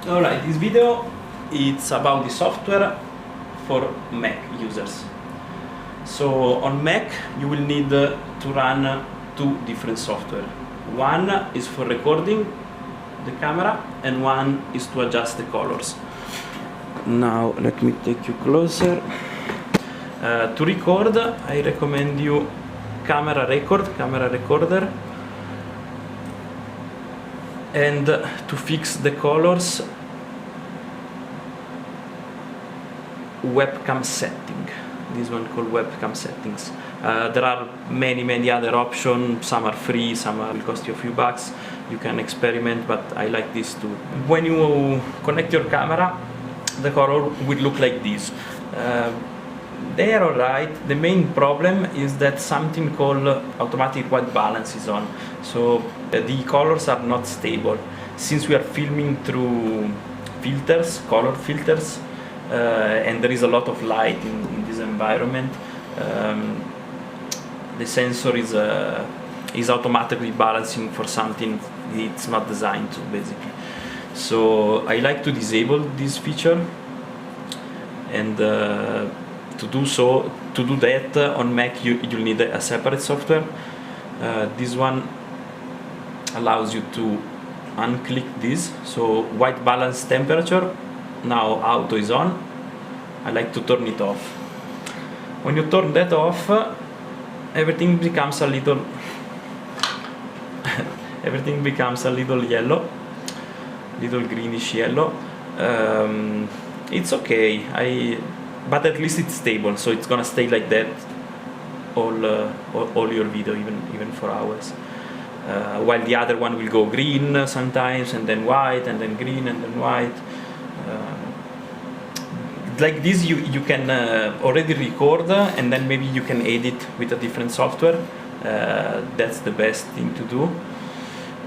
Alright, this video it's about the software for Mac users. So on Mac you will need to run two different software. One is for recording the camera and one is to adjust the colors. Now let me take you closer. To record, I recommend you camera recorder, and to fix the colors, webcam setting. This one called webcam settings. There are many other options. Some are free, some will cost you a few bucks. You can experiment, but I like this too. When you connect your camera, the color will look like this. They are alright. The main problem is that something called automatic white balance is on. So the colors are not stable. Since we are filming through filters, color filters, and there is a lot of light in this environment, the sensor is automatically balancing for something it's not designed to, basically. So I like to disable this feature, and to do that on Mac you'll need a separate software. This one allows you to unclick this. So white balance temperature, now auto is on. I like to turn it off. When you turn that off, everything becomes a little everything becomes a little yellow, little greenish yellow. It's okay, but at least it's stable, so it's gonna stay like that all your video, even for hours. While the other one will go green sometimes, and then white, and then green, and then white. Like this, you can already record, and then maybe you can edit with a different software. That's the best thing to do.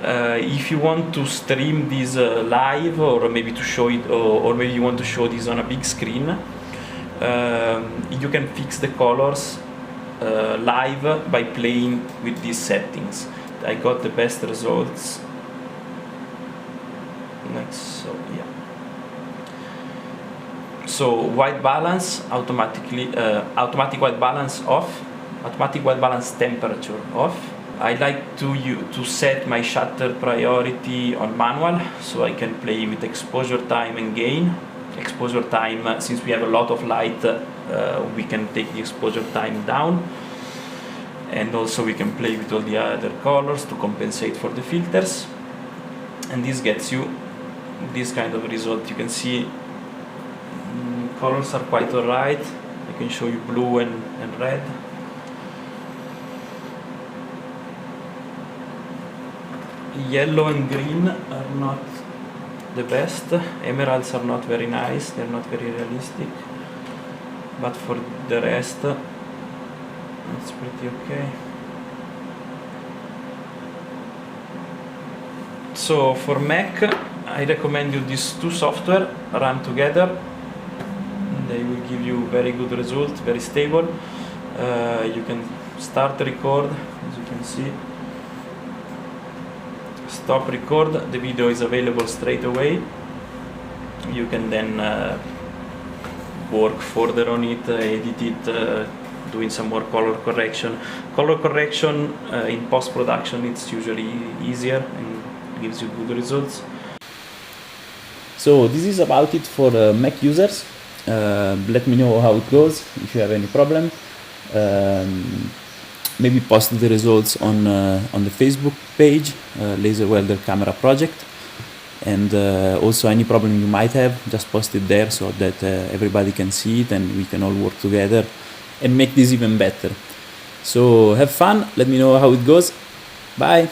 If you want to stream this live, or maybe to show it, or maybe you want to show this on a big screen, you can fix the colors live by playing with these settings. I got the best results, like so. Yeah. So white balance automatic white balance off, automatic white balance temperature off. I like to set my shutter priority on manual, so I can play with exposure time and gain. Exposure time, since we have a lot of light, we can take the exposure time down, and also we can play with all the other colors to compensate for the filters, and this gets you this kind of result. You can see colors are quite alright. I can show you blue and red. Yellow and green are not the best. Emeralds are not very nice, they're not very realistic, but for the rest it's pretty okay. So for Mac, I recommend you these two software run together. They will give you very good results, very stable. You can start record, as you can see. Stop record, the video is available straight away. You can then work further on it, edit it, doing some more color correction. Color correction in post-production, it's usually easier and gives you good results. So this is about it for Mac users. Let me know how it goes. If you have any problem, maybe post the results on the Facebook page, Laser Welder Camera Project, and also any problem you might have, just post it there so that everybody can see it and we can all work together and make this even better. So have fun, let me know how it goes. Bye!